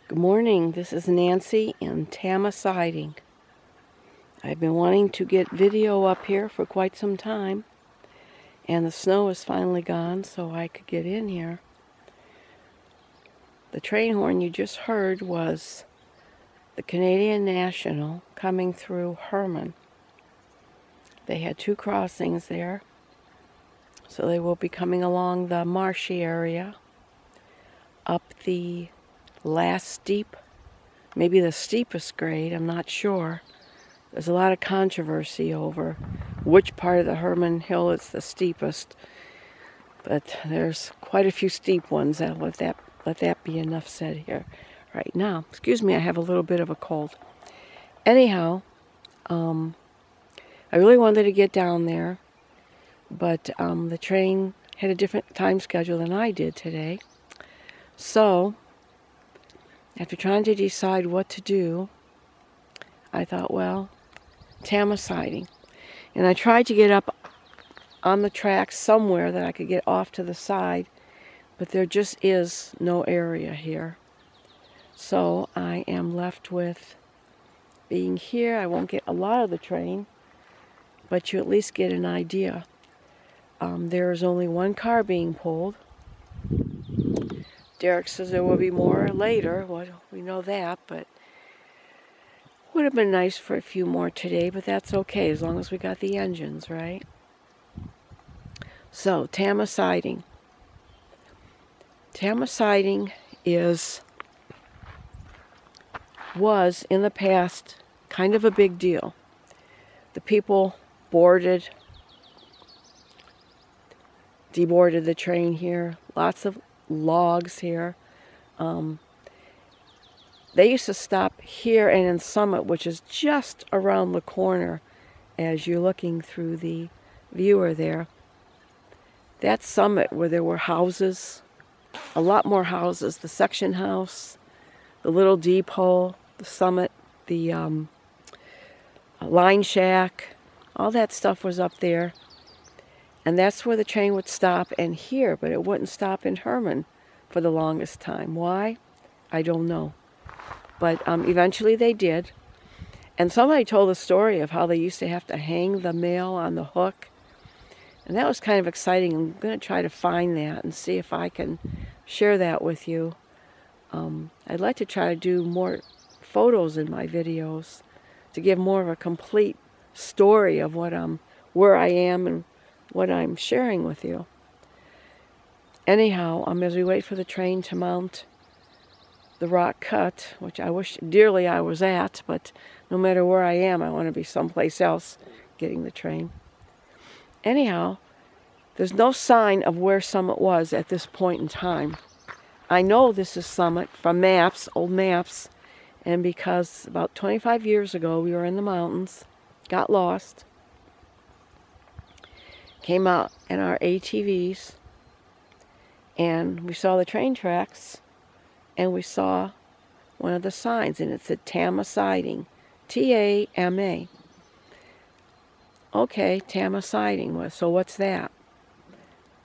Good morning, this is Nancy in Tama Siding. I've been wanting to get video up here for quite some time, and the snow is finally gone so I could get in here. The train horn you just heard was the Canadian National coming through Herman. They had two crossings there, so they will be coming along the marshy area, up the last steep, maybe the steepest grade, I'm not sure. There's a lot of controversy over which part of the Herman Hill is the steepest, but there's quite a few steep ones. I'll let that be enough said here right now. Excuse me, I have a little bit of a cold. Anyhow, I really wanted to get down there, but the train had a different time schedule than I did today. So, after trying to decide what to do, I thought, well, Tama Siding. And I tried to get up on the tracks somewhere that I could get off to the side, but there just is no area here. So I am left with being here. I won't get a lot of the train, but you at least get an idea. There is only one car being pulled. Derek says there will be more later. Well, we know that, but would have been nice for a few more today, but that's okay as long as we got the engines, right? So, Tama Siding. Tama Siding was in the past kind of a big deal. The people deboarded the train here. Lots of logs here. They used to stop here and in Summit, which is just around the corner as you're looking through the viewer there. That Summit where there were houses, a lot more houses, the section house, the little depot, the Summit, the line shack, all that stuff was up there. And that's where the train would stop and here, but it wouldn't stop in Herman for the longest time. Why? I don't know. But eventually they did. And somebody told a story of how they used to have to hang the mail on the hook. And that was kind of exciting. I'm going to try to find that and see if I can share that with you. I'd like to try to do more photos in my videos to give more of a complete story of where I am and what I'm sharing with you. Anyhow, as we wait for the train to mount the rock cut, which I wish dearly I was at, but no matter where I am, I want to be someplace else getting the train. Anyhow, there's no sign of where Summit was at this point in time. I know this is Summit from maps, old maps, and because about 25 years ago we were in the mountains, got lost, came out in our ATVs, and we saw the train tracks, and we saw one of the signs, and it said Tama Siding, T-A-M-A. Okay, Tama Siding. So what's that?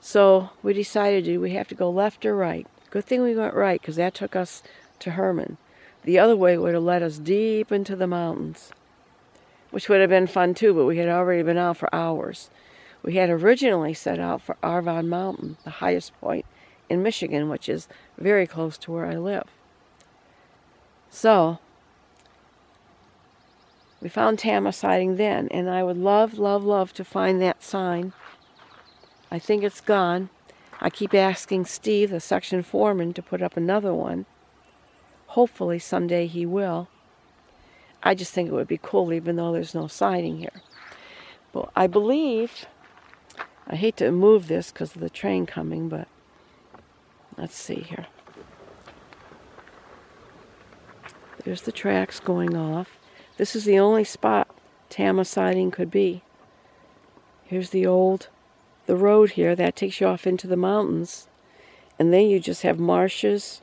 So we decided, do we have to go left or right? Good thing we went right, because that took us to Herman. The other way would have led us deep into the mountains, which would have been fun too, but we had already been out for hours. We had originally set out for Arvon Mountain, the highest point in Michigan, which is very close to where I live. So, we found Tama Siding then, and I would love, love, love to find that sign. I think it's gone. I keep asking Steve, the section foreman, to put up another one. Hopefully someday he will. I just think it would be cool even though there's no siding here. But I believe, I hate to move this because of the train coming, but let's see here. There's the tracks going off. This is the only spot Tama Siding could be. Here's the road here. That takes you off into the mountains. And then you just have marshes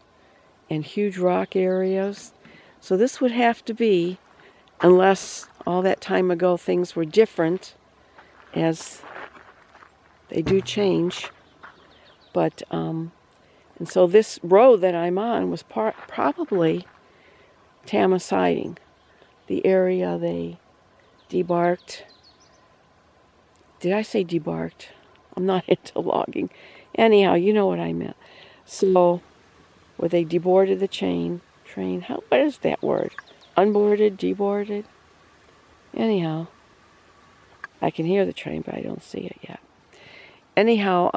and huge rock areas. So this would have to be, unless all that time ago things were different, as they do change. But And so this road that I'm on was probably Tama Siding, the area they debarked. Did I say debarked? I'm not into logging. Anyhow, you know what I meant. So, where they deboarded the train. What is that word? Unboarded, deboarded? Anyhow, I can hear the train, but I don't see it yet. Anyhow,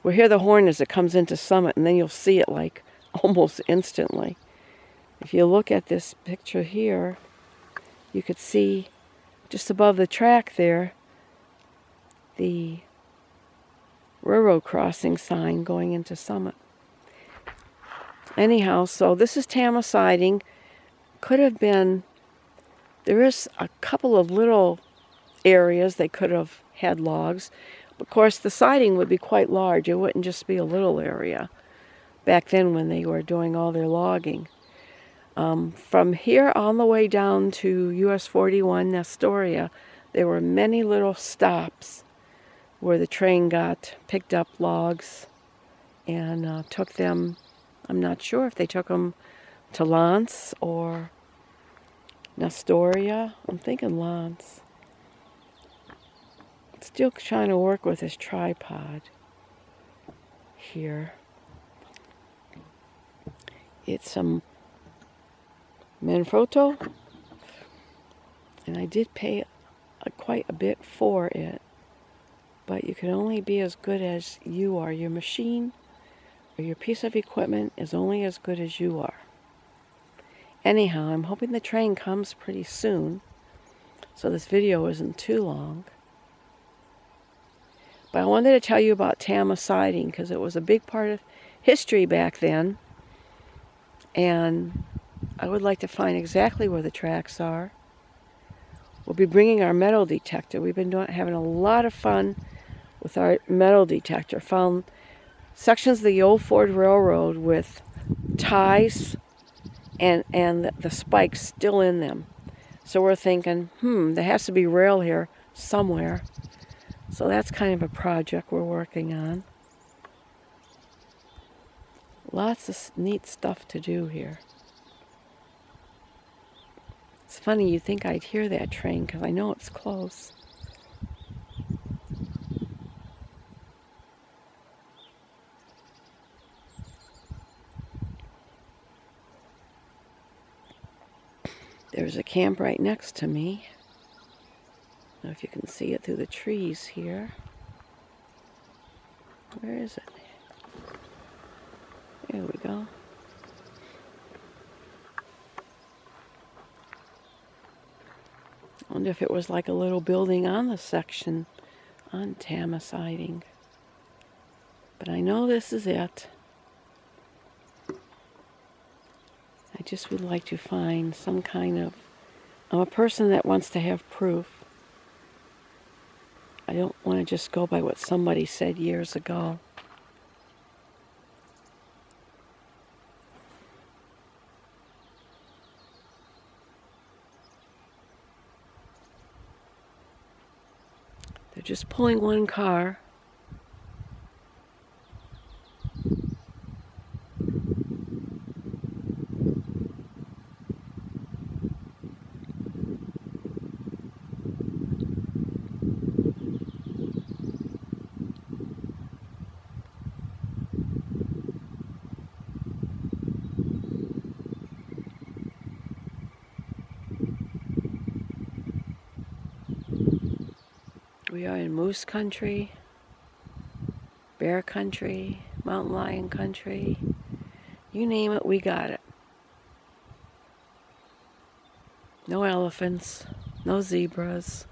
we'll hear the horn as it comes into Summit, and then you'll see it like almost instantly. If you look at this picture here, you could see just above the track there the railroad crossing sign going into Summit. Anyhow, so this is Tama Siding. Could have been, there is a couple of little areas they could have had logs. Of course, the siding would be quite large. It wouldn't just be a little area back then when they were doing all their logging. From here on the way down to US 41 Nestoria, there were many little stops where the train picked up logs and took them. I'm not sure if they took them to Lance or Nestoria. I'm thinking Lance. Still trying to work with this tripod here. It's some Manfrotto, and I did pay quite a bit for it, but you can only be as good as you are. Your machine or your piece of equipment is only as good as you are. Anyhow, I'm hoping the train comes pretty soon, so this video isn't too long. But I wanted to tell you about Tama Siding because it was a big part of history back then, and I would like to find exactly where the tracks are. We'll be bringing our metal detector. We've been having a lot of fun with our metal detector. Found sections of the old Ford Railroad with ties and the spikes still in them. So we're thinking, there has to be rail here somewhere. So that's kind of a project we're working on. Lots of neat stuff to do here. It's funny, you'd think I'd hear that train because I know it's close. There's a camp right next to me. I don't know if you can see it through the trees here. Where is it? There we go. I wonder if it was like a little building on the section on Tama Siding. But I know this is it. I just would like to find some kind of... I'm a person that wants to have proof. I don't want to just go by what somebody said years ago. They're just pulling one car. We are in moose country, bear country, mountain lion country. You name it, we got it. No elephants, no zebras.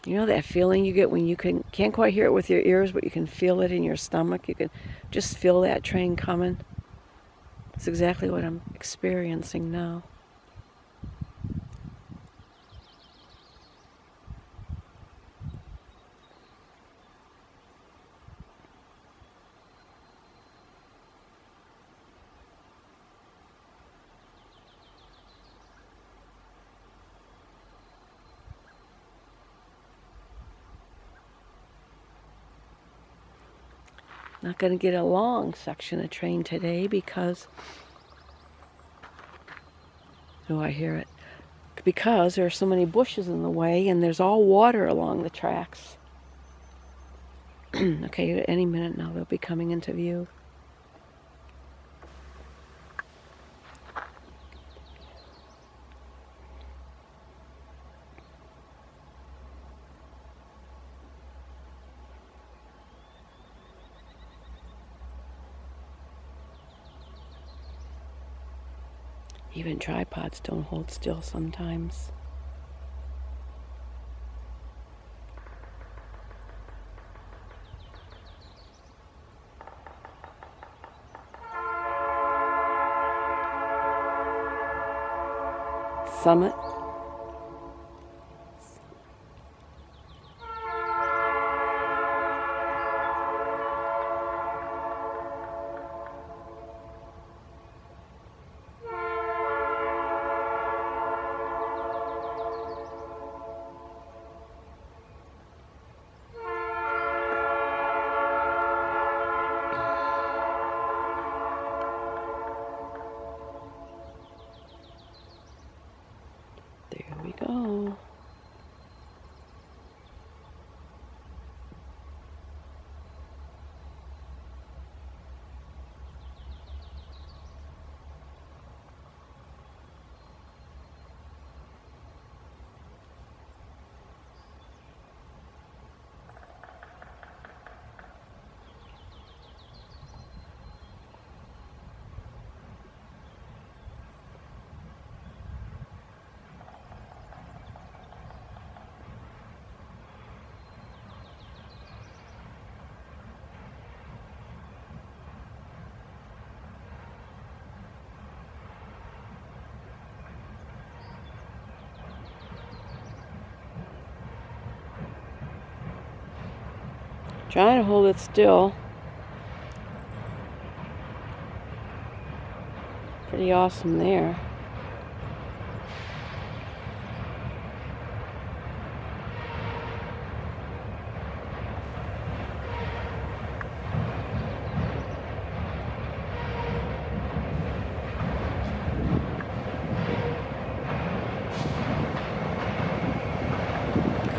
You know that feeling you get when you can't quite hear it with your ears, but you can feel it in your stomach? You can just feel that train coming. It's exactly what I'm experiencing now. Not going to get a long section of train today because, oh, I hear it, because there are so many bushes in the way and there's all water along the tracks. Okay, any minute now they'll be coming into view. Even tripods don't hold still sometimes. Summit. There we go. Trying to hold it still. Pretty awesome there.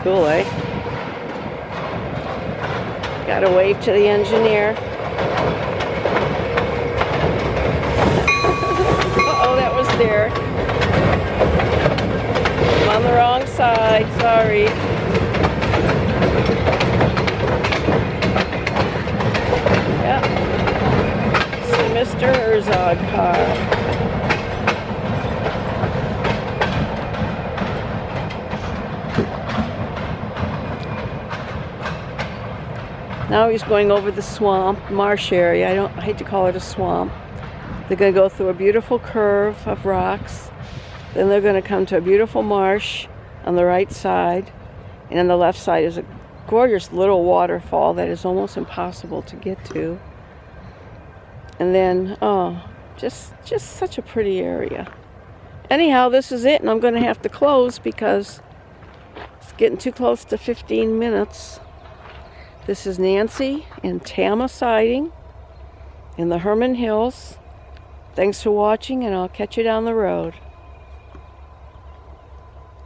Cool, eh? Gotta wave to the engineer. Uh-oh, that was Derek. I'm on the wrong side, sorry. Yep. It's the Mr. Herzog car. Now he's going over the swamp, marsh area. I hate to call it a swamp. They're going to go through a beautiful curve of rocks. Then they're going to come to a beautiful marsh on the right side. And on the left side is a gorgeous little waterfall that is almost impossible to get to. And then, oh, just such a pretty area. Anyhow, this is it, and I'm going to have to close because it's getting too close to 15 minutes. This is Nancy in Tama Siding in the Herman Hills. Thanks for watching, and I'll catch you down the road.